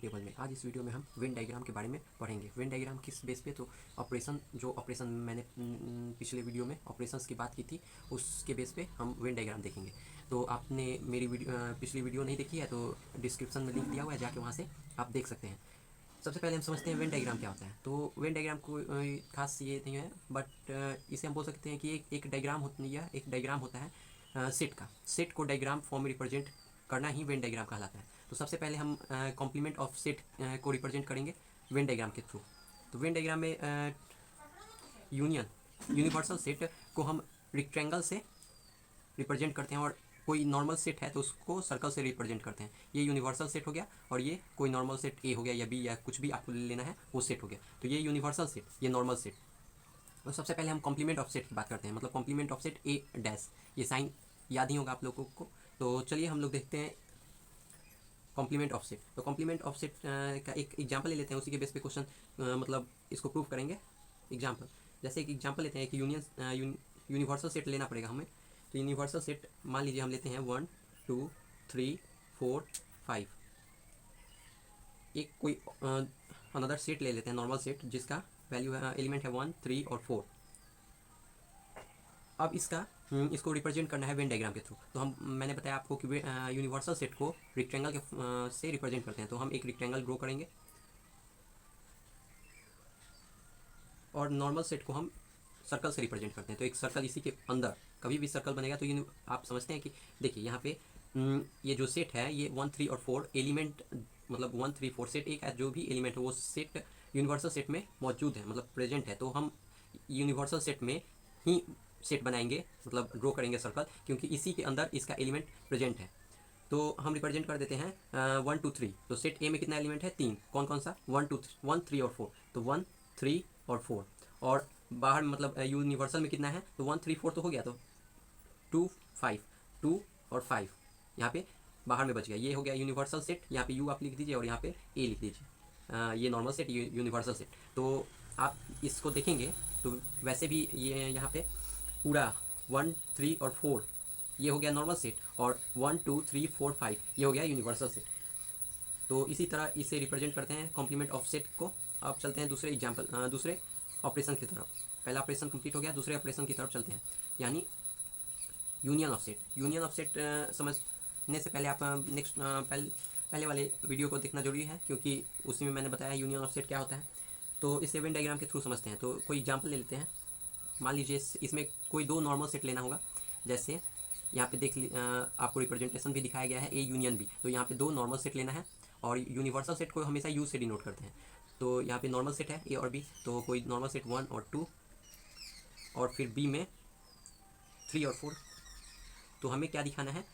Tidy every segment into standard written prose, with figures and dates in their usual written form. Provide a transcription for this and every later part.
Table में। आज इस वीडियो में हम वेन डायग्राम के बारे में पढ़ेंगे। वेन डायग्राम किस बेस पे, तो ऑपरेशन मैंने पिछले वीडियो में ऑपरेशंस की बात की थी, उसके बेस पे हम वेन डायग्राम देखेंगे। तो आपने मेरी पिछली वीडियो नहीं देखी है तो डिस्क्रिप्शन में लिंक दिया हुआ है, जाके वहाँ से आप देख सकते हैं। सबसे पहले हम समझते हैं वेन डायग्राम क्या होता है। तो वेन डायग्राम को खास ये नहीं है, बट इसे हम बोल सकते हैं कि एक डायग्राम होता है सेट का। सेट को डायग्राम फॉर्म में रिप्रेजेंट करना ही वेन डायग्राम कहलाता है। तो सबसे पहले हम कॉम्प्लीमेंट ऑफ सेट को रिप्रेजेंट करेंगे वेन डायग्राम के थ्रू। तो वेन डायग्राम में यूनिवर्सल सेट को हम रेक्टेंगल से रिप्रेजेंट करते हैं, और कोई नॉर्मल सेट है तो उसको सर्कल से रिप्रेजेंट करते हैं। ये यूनिवर्सल सेट हो गया, और ये कोई नॉर्मल सेट ए हो गया या बी या कुछ भी आपको लेना है वो सेट हो गया। तो ये यूनिवर्सल सेट, ये नॉर्मल सेट। तो सबसे पहले हम कॉम्प्लीमेंट ऑफ सेट की बात करते हैं, मतलब complement of set A dash. ये साइन याद ही होगा आप लोगों को। तो चलिए हम लोग देखते हैं कॉम्प्लीमेंट ऑफ सेट। तो कॉम्प्लीमेंट ऑफ सेट का एक एग्जाम्पल ले लेते हैं, उसी के बेस पे क्वेश्चन मतलब इसको प्रूव करेंगे। एग्जाम्पल, जैसे एक एग्जाम्पल लेते हैं कि यूनिवर्सल सेट लेना पड़ेगा हमें। तो यूनिवर्सल सेट मान लीजिए हम लेते हैं 1 2 3 4 5। एक कोई अनदर सेट ले लेते हैं, नॉर्मल सेट, जिसका वैल्यू है एलिमेंट है 1 3 और 4। अब इसको रिप्रेजेंट करना है वेन डायग्राम के थ्रू। तो मैंने बताया आपको कि यूनिवर्सल सेट को रेक्टेंगल के से रिप्रेजेंट करते हैं। तो हम एक रेक्टेंगल ड्रॉ करेंगे, और नॉर्मल सेट को हम सर्कल से रिप्रेजेंट करते हैं। तो एक सर्कल, इसी के अंदर कभी भी सर्कल बनेगा तो आप समझते हैं कि देखिए यहाँ पे ये जो सेट है ये 1 3 और 4 एलिमेंट, मतलब 1 3 4 सेट एक जो भी एलिमेंट है वो सेट यूनिवर्सल सेट में मौजूद है, मतलब प्रेजेंट है। तो हम यूनिवर्सल सेट में ही सेट बनाएंगे, मतलब ड्रॉ करेंगे सर्कल, क्योंकि इसी के अंदर इसका एलिमेंट प्रेजेंट है। तो हम रिप्रेजेंट कर देते हैं 1 2 3। तो सेट ए में कितना एलिमेंट है? 3। कौन कौन सा? 1 3 और 4। तो 1 3 और 4। और बाहर मतलब यूनिवर्सल में कितना है? तो 1 3 4 तो हो गया, तो 2 5, 2 और 5 यहाँ पे बाहर में बच गया। ये हो गया यूनिवर्सल सेट। यहाँ पे यू आप लिख दीजिए और यहाँ पे ए लिख दीजिए। ये नॉर्मल सेट, ये यूनिवर्सल सेट। तो आप इसको देखेंगे तो वैसे भी ये यहाँ पे पूरा 1 3 और 4 ये हो गया नॉर्मल सेट, और 1 2 3 4 5 ये हो गया यूनिवर्सल सेट। तो इसी तरह इसे रिप्रेजेंट करते हैं कॉम्प्लीमेंट ऑफ सेट को। अब चलते हैं दूसरे एग्जाम्पल, दूसरे ऑपरेशन की तरफ। पहला ऑपरेशन कंप्लीट हो गया, दूसरे ऑपरेशन की तरफ चलते हैं, यानी union of set. Union of set समझने से पहले आप पहले वाले वीडियो को देखना जरूरी है, क्योंकि उसी में मैंने बताया यूनियन ऑफ सेट क्या होता है। तो इसे वेन डायग्राम के थ्रू समझते हैं। तो कोई एग्जाम्पल ले लेते हैं। मान लीजिए इसमें कोई दो नॉर्मल सेट लेना होगा। जैसे यहाँ पे आपको रिप्रेजेंटेशन भी दिखाया गया है ए यूनियन बी। तो यहाँ पे दो नॉर्मल सेट लेना है, और यूनिवर्सल सेट को हमेशा यू से डिनोट करते हैं। तो यहाँ पे नॉर्मल सेट है ए और बी, तो कोई नॉर्मल सेट 1 और 2, और फिर बी में 3 और 4। तो हमें क्या दिखाना है?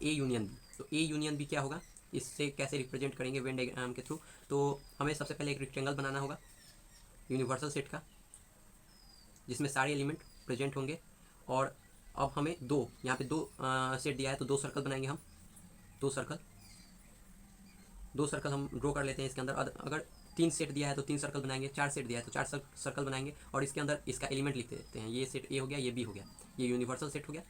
A union B. तो ए यूनियन बी क्या होगा, इससे कैसे रिप्रेजेंट करेंगे वेन डायग्राम के थ्रू? तो हमें सबसे पहले एक रेक्टेंगल बनाना होगा यूनिवर्सल सेट का, जिसमें सारे एलिमेंट प्रेजेंट होंगे। और अब हमें यहाँ पे दो सेट दिया है, तो दो सर्कल बनाएंगे हम। दो सर्कल हम ड्रॉ कर लेते हैं इसके अंदर। अगर 3 सेट दिया है तो 3 सर्कल बनाएंगे, 4 सेट दिया है तो 4 सर्कल बनाएंगे, और इसके अंदर इसका एलिमेंट लिख देते हैं। ये सेट ए हो गया, ये बी हो गया, ये यूनिवर्सल सेट हो गया।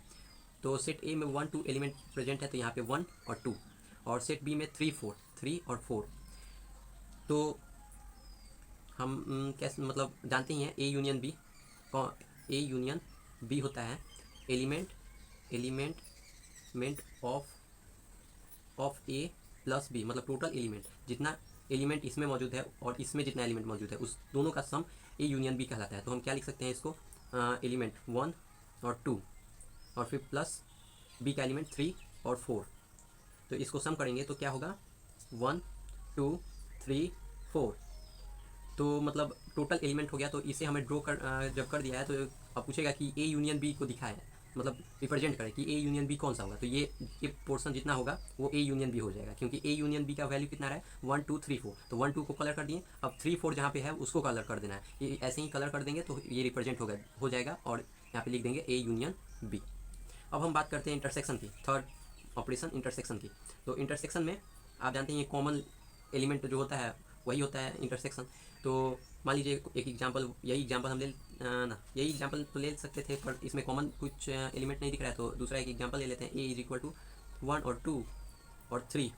तो सेट ए में 1 2 एलिमेंट प्रेजेंट है, तो यहाँ पे 1 और 2। और सेट बी में 3 और 4। तो हम कैसे मतलब जानते ही हैं ए यूनियन बी होता है element of A plus B, मतलब टोटल एलिमेंट, जितना एलिमेंट इसमें मौजूद है और इसमें जितना एलिमेंट मौजूद है उस दोनों का सम ए यूनियन बी कहलाता है। तो हम क्या लिख सकते हैं इसको? एलिमेंट 1 और 2, और फिर प्लस बी का एलिमेंट 3 और 4। तो इसको सम करेंगे तो क्या होगा? 1 2 3 4। तो मतलब टोटल एलिमेंट हो गया। तो इसे हमें जब कर दिया है, तो अब पूछेगा कि ए यूनियन बी को दिखाए, मतलब रिप्रेजेंट करे कि ए यूनियन बी कौन सा होगा। तो ये पोर्शन जितना होगा वो ए यूनियन बी हो जाएगा, क्योंकि ए यूनियन बी का वैल्यू कितना रहा है? 1 2 3 4। तो 1 2 को कलर कर दिए, अब 3 4 जहाँ पे है उसको कलर कर देना है। ये ऐसे ही कलर कर देंगे तो ये रिप्रेजेंट हो जाएगा, और यहाँ पे लिख देंगे ए यूनियन बी। अब हम बात करते हैं इंटरसेक्शन की, थर्ड ऑपरेशन इंटरसेक्शन की। तो इंटरसेक्शन में आप जानते हैं ये कॉमन एलिमेंट जो होता है वही होता है इंटरसेक्शन। तो मान लीजिए एक एग्जांपल, यही एग्जांपल हम यही एग्जांपल तो ले सकते थे, पर इसमें कॉमन कुछ एलिमेंट नहीं दिख रहा है। तो दूसरा एक एग्जांपल ले लेते हैं। ए इज इक्वल टू 1 और 2 और 3।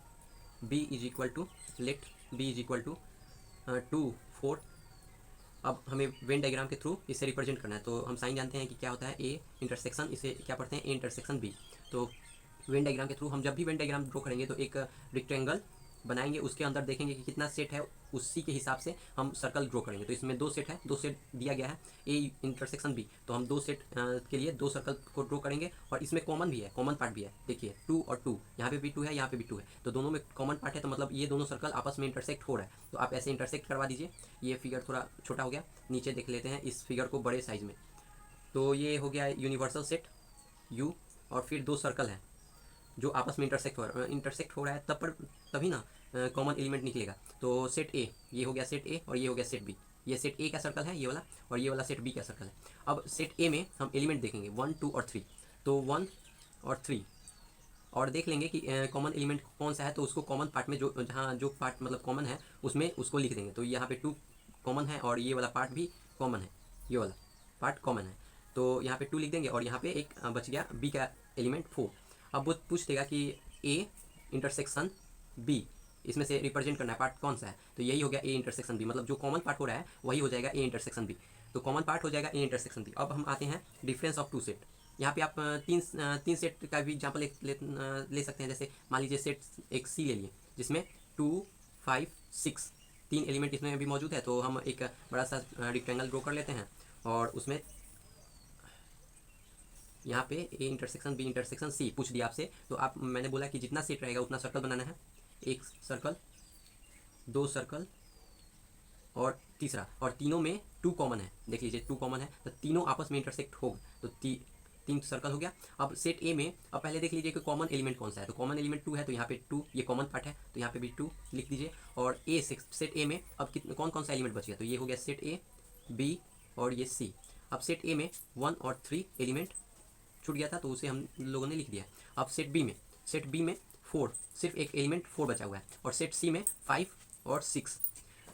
B is equal to, let B is equal to 2 4। अब हमें वेन डायग्राम के थ्रू इसे रिप्रेजेंट करना है, तो हम साइन जानते हैं कि क्या होता है, ए इंटरसेक्शन, इसे क्या पढ़ते हैं, ए इंटरसेक्शन बी। तो वेन डायग्राम के थ्रू हम जब भी वेन डायग्राम ड्रॉ करेंगे तो एक रेक्टेंगल बनाएंगे, उसके अंदर देखेंगे कि कितना सेट है, उसी के हिसाब से हम सर्कल ड्रॉ करेंगे। तो इसमें 2 सेट है, 2 सेट दिया गया है ए इंटरसेक्शन बी, तो हम 2 सेट के लिए 2 सर्कल को ड्रॉ करेंगे। और इसमें कॉमन भी है, कॉमन पार्ट भी है, देखिए 2 और 2, यहाँ पे भी 2 है, यहाँ पे भी 2 है, तो दोनों में कॉमन पार्ट है, तो मतलब ये दोनों सर्कल आपस में इंटरसेक्ट हो रहा है। तो आप ऐसे इंटरसेक्ट करवा दीजिए। ये फिगर थोड़ा छोटा हो गया, नीचे देख लेते हैं इस फिगर को बड़े साइज में। तो ये हो गया यूनिवर्सल सेट यू, और फिर 2 सर्कल हैं जो आपस में इंटरसेक्ट हो रहा है, तभी ना कॉमन एलिमेंट निकलेगा। तो सेट ए, ये हो गया सेट ए, और ये हो गया सेट बी। ये सेट ए का सर्कल है ये वाला, और ये वाला सेट बी का सर्कल है। अब सेट ए में हम एलिमेंट देखेंगे 1 2 और 3, तो 1 और 3, और देख लेंगे कि कॉमन एलिमेंट कौन सा है, तो उसको कॉमन पार्ट में जो जहाँ जो पार्ट मतलब कॉमन है उसमें उसको लिख देंगे। तो यहाँ पे 2 कॉमन है, और ये वाला पार्ट भी कॉमन है, ये वाला पार्ट कॉमन है, तो यहाँ पे 2 लिख देंगे। और यहाँ पे एक बच गया बी का एलिमेंट 4। अब वो पूछ देगा कि ए इंटरसेक्शन बी, इसमें से रिप्रेजेंट करना है पार्ट कौन सा है, तो यही हो गया ए इंटरसेक्शन बी, मतलब जो कॉमन पार्ट हो रहा है वही हो जाएगा ए इंटरसेक्शन बी। तो कॉमन पार्ट हो जाएगा ए इंटरसेक्शन बी। अब हम आते हैं डिफरेंस ऑफ 2 सेट। यहाँ पे आप तीन सेट का भी एग्जाम्पल ले सकते हैं। जैसे मान लीजिए सेट एक सी ले लिए, जिसमें 2 5 6 3 एलिमेंट इसमें भी मौजूद है। तो हम एक बड़ा सा रेक्टेंगल ड्रॉ कर लेते हैं, और उसमें यहाँ पे A intersection B intersection C पूछ दिया आपसे, तो आप मैंने बोला कि जितना सेट रहेगा उतना सर्कल बनाना है। एक सर्कल, 2 सर्कल, और तीसरा, और तीनों में 2 कॉमन है, देख लीजिए 2 कॉमन है, तो तीनों आपस में इंटरसेक्ट होगा, तो 3 सर्कल हो गया। अब सेट ए में अब पहले देख लीजिए कि कॉमन एलिमेंट कौन सा है, तो कॉमन एलिमेंट 2 है, तो यहाँ पे 2 ये कॉमन पार्ट है, तो यहाँ पे भी 2 लिख दीजिए। और ए सेट ए में अब कौन कौन सा एलिमेंट बच गया, तो ये हो गया सेट ए, बी और ये सी। अब सेट ए में 1 और 3 एलिमेंट छूट गया था, तो उसे हम लोगों ने लिख दिया। अब सेट बी में 4, सिर्फ एक एलिमेंट 4 बचा हुआ है, और सेट सी में 5 और 6।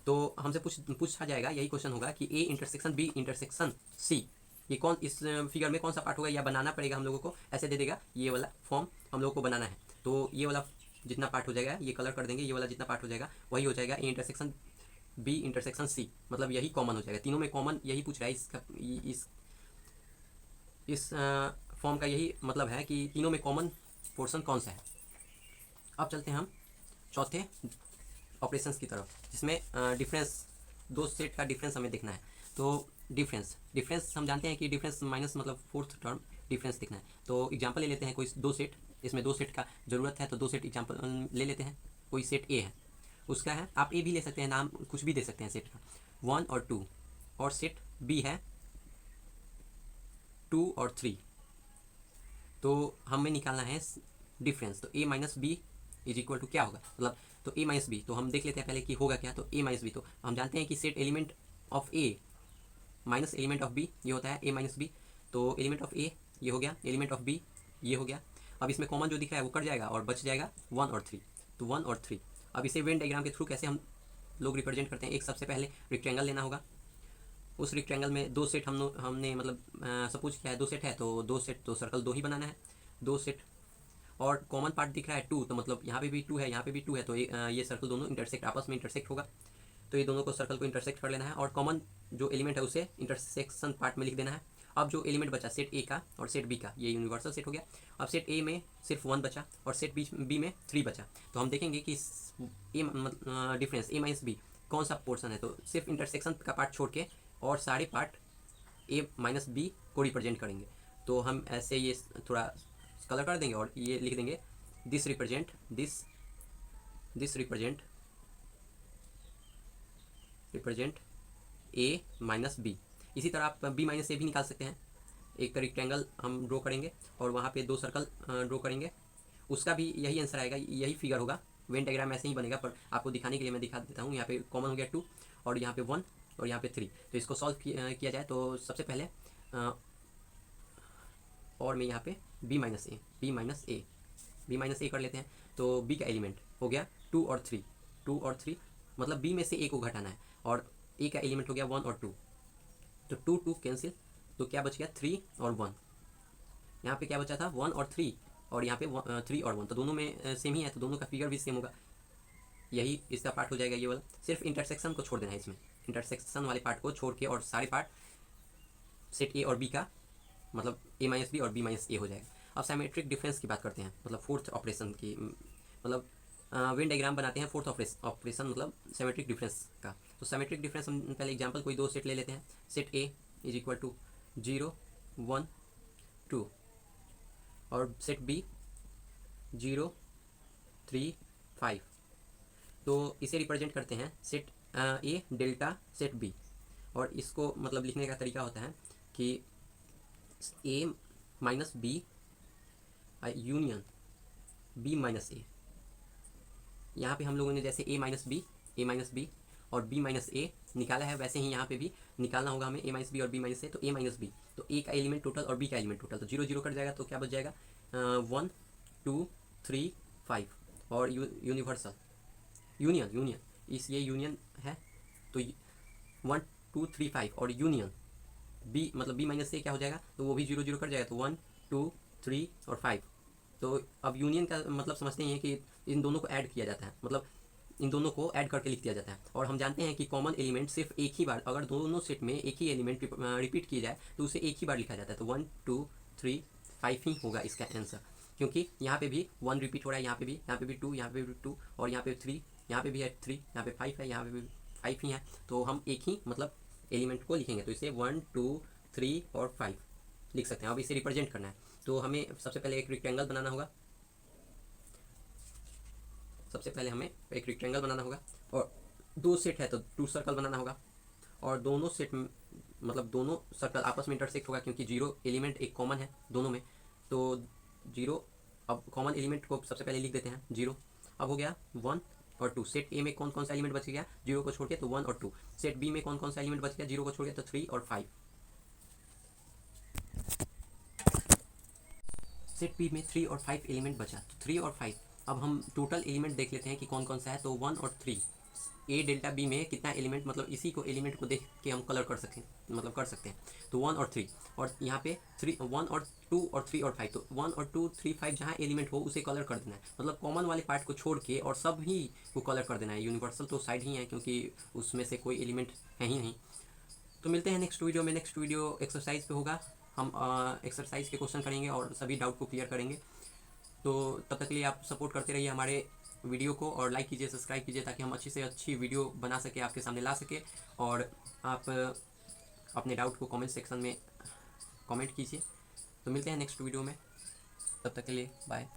तो हमसे पूछा जाएगा, यही क्वेश्चन होगा कि A intersection B intersection C, ये कौन इस फिगर में कौन सा पार्ट होगा, या बनाना पड़ेगा हम लोगों को, ऐसे दे देगा ये वाला फॉर्म हम लोगों को बनाना है। तो ये वाला जितना पार्ट हो जाएगा ये कलर कर देंगे, ये वाला जितना पार्ट हो जाएगा वही हो जाएगा A intersection B intersection C, मतलब यही कॉमन हो जाएगा। तीनों में कॉमन यही पूछ रहा है, इसका इस फॉर्म का यही मतलब है कि तीनों में कॉमन पोर्शन कौन सा है। अब चलते हैं हम चौथे ऑपरेशंस की तरफ, जिसमें डिफरेंस, 2 सेट का डिफरेंस हमें देखना है। तो डिफरेंस हम जानते हैं कि डिफरेंस माइनस मतलब 4th टर्म डिफरेंस देखना है। तो एग्जांपल ले लेते हैं कोई 2 सेट, इसमें 2 सेट का ज़रूरत है, तो 2 सेट एग्जांपल ले लेते हैं। कोई सेट ए है, उसका है, आप ए भी ले सकते हैं, नाम कुछ भी दे सकते हैं सेट का, 1 और 2, और सेट बी है 2 और 3। तो हमें निकालना है डिफरेंस, तो A minus B is equal to क्या होगा, मतलब तो ए माइनस बी, तो हम देख लेते हैं पहले कि होगा क्या। तो ए माइनस बी, तो हम जानते हैं कि set element of A minus element of B, ये होता है ए माइनस बी। तो एलिमेंट ऑफ ए ये हो गया, एलिमेंट ऑफ बी ये हो गया। अब इसमें कॉमन जो दिख रहा है वो कट जाएगा, और बच जाएगा 1 और 3, तो 1 और 3। अब इसे वेन डायग्राम के थ्रू कैसे हम लोग रिप्रेजेंट करते हैं, एक सबसे पहले रेक्टेंगल लेना होगा। उस रेक्टेंगल में 2 सेट हमने मतलब सपोज किया है 2 सेट है, तो 2 सेट तो सर्कल 2 ही बनाना है, 2 सेट। और कॉमन पार्ट दिख रहा है 2, तो मतलब यहाँ पे भी 2 है, यहाँ पे भी 2 है, तो ये सर्कल दोनों इंटरसेक्ट आपस में इंटरसेक्ट होगा। तो ये दोनों को सर्कल को इंटरसेक्ट कर लेना है, और कॉमन जो एलिमेंट है उसे इंटरसेक्शन पार्ट में लिख देना है। अब जो एलिमेंट बचा सेट ए का और सेट बी का, ये यूनिवर्सल सेट हो गया। अब सेट ए में सिर्फ 1 बचा, और सेट बी में 3 बचा। तो हम देखेंगे कि ए डिफरेंस ए माइनस बी कौन सा पोर्सन है, तो सिर्फ इंटरसेक्शन का पार्ट छोड़ के और सारे पार्ट ए माइनस बी को रिप्रेजेंट करेंगे। तो हम ऐसे ये थोड़ा कलर कर देंगे, और ये लिख देंगे this represent A minus B. इसी तरह आप बी माइनस ए भी निकाल सकते हैं। एक रेक्टेंगल हम ड्रॉ करेंगे, और वहाँ पे 2 सर्कल ड्रॉ करेंगे, उसका भी यही आंसर आएगा, यही फिगर होगा। वेन डायग्राम ऐसे ही बनेगा, पर आपको दिखाने के लिए मैं दिखा देता हूँ। यहाँ पे कॉमन हो गया 2, और यहाँ पे 1, और यहाँ पे 3। तो इसको सॉल्व किया जाए, तो सबसे पहले और मैं यहाँ पे बी माइनस ए कर लेते हैं। तो बी का एलिमेंट हो गया 2 और 3, मतलब बी में से ए को घटाना है, और ए का एलिमेंट हो गया 1 और 2, तो 2 कैंसिल, तो क्या बच गया 3 और 1। यहाँ पे क्या बचा था 1 और 3, और यहाँ पे 3 और 1, तो दोनों में सेम ही है, तो दोनों का फिगर भी सेम होगा। यही इसका पार्ट हो जाएगा ये वाला, सिर्फ इंटरसेक्शन को छोड़ देना है इसमें, इंटरसेक्शन वाले पार्ट को छोड़ के और सारे पार्ट सेट ए और बी का मतलब ए माइनस बी और बी माइनस ए हो जाएगा। अब सिमेट्रिक डिफरेंस की बात करते हैं, मतलब फोर्थ ऑपरेशन की, मतलब वेन डायग्राम बनाते हैं फोर्थ ऑपरेशन मतलब सिमेट्रिक डिफरेंस का। तो सिमेट्रिक डिफरेंस हम पहले एग्जांपल कोई दो सेट ले लेते हैं। Set A is equal to 0 1 2 और सेट बी 0 3 5। तो इसे रिप्रेजेंट करते हैं set A delta set B, और इसको मतलब लिखने का तरीका होता है कि A minus B union B minus A. यहाँ पे हम लोगों ने जैसे ए माइनस बी और बी माइनस ए निकाला है, वैसे ही यहाँ पे भी निकालना होगा हमें ए माइनस बी और बी माइनस ए। तो ए माइनस बी, तो ए का एलिमेंट टोटल और बी का एलिमेंट टोटल, तो 0 0 कट जाएगा, तो क्या बच जाएगा 1 2 3 5। और यूनिवर्सल यूनियन इस ये यूनियन है, तो 1 2 3 5 और यूनियन बी मतलब बी माइनस ए क्या हो जाएगा, तो वो भी 0 0 कट जाएगा, तो 1 2 3 और 5। तो अब यूनियन का मतलब समझते हैं कि इन दोनों को ऐड किया जाता है, मतलब इन दोनों को ऐड करके लिख दिया जाता है। और हम जानते हैं कि कॉमन एलिमेंट सिर्फ एक ही बार, अगर दोनों सेट में एक ही एलिमेंट रिपीट किया जाए तो उसे एक ही बार लिखा जाता है। तो 1 2 3 5 ही होगा इसका आंसर, क्योंकि यहाँ पे भी 1 रिपीट हो रहा है, यहाँ पे भी 2, यहाँ पे भी 2 और यहाँ पे 3, यहाँ पे भी है 3, यहाँ पे 5 है, यहाँ पे भी 5 ही है। तो हम एक ही मतलब एलिमेंट को लिखेंगे, तो इसे 1 2 3 और 5 लिख सकते हैं। अब इसे रिप्रेजेंट करना है, तो हमें सबसे पहले एक रेक्टेंगल बनाना होगा। और दो सेट है तो 2 सर्कल बनाना होगा, और दोनों सेट मतलब दोनों सर्कल आपस में इंटरसेक्ट होगा, क्योंकि 0 एलिमेंट एक कॉमन है दोनों में। तो 0, अब कॉमन एलिमेंट को सबसे पहले लिख देते हैं 0। अब हो गया 1 और 2। सेट ए में कौन कौन सा एलिमेंट बच गया 0 को छोड़ के, तो 1 और 2। सेट बी में कौन कौन सा एलिमेंट बच गया 0 को छोड़ के, तो 3 और 5। सेट बी में 3 और 5 एलिमेंट बचा, तो 3 और 5। अब हम टोटल एलिमेंट देख लेते हैं कि कौन कौन सा है, तो 1 और 3। ए डेल्टा बी में कितना एलिमेंट, मतलब इसी को एलिमेंट को देख के हम कलर कर सकते हैं, मतलब कर सकते हैं। तो 1 और 3, और यहाँ पे 3 1 और 2 और 3 और 5। तो 1 और 2 3 5 जहाँ एलिमेंट हो उसे कलर कर देना है, मतलब कॉमन वाले पार्ट को छोड़ के और सब ही को कलर कर देना है। यूनिवर्सल तो साइड ही है, क्योंकि उसमें से कोई एलिमेंट है ही नहीं। तो मिलते हैं नेक्स्ट वीडियो में। नेक्स्ट वीडियो एक्सरसाइज पे होगा, हम एक्सरसाइज के क्वेश्चन करेंगे और सभी डाउट को क्लियर करेंगे। तो तब तक के लिए आप सपोर्ट करते रहिए हमारे वीडियो को, और लाइक कीजिए, सब्सक्राइब कीजिए, ताकि हम अच्छी से अच्छी वीडियो बना सके, आपके सामने ला सके। और आप अपने डाउट को कमेंट सेक्शन में कमेंट कीजिए। तो मिलते हैं नेक्स्ट वीडियो में, तब तक के लिए बाय।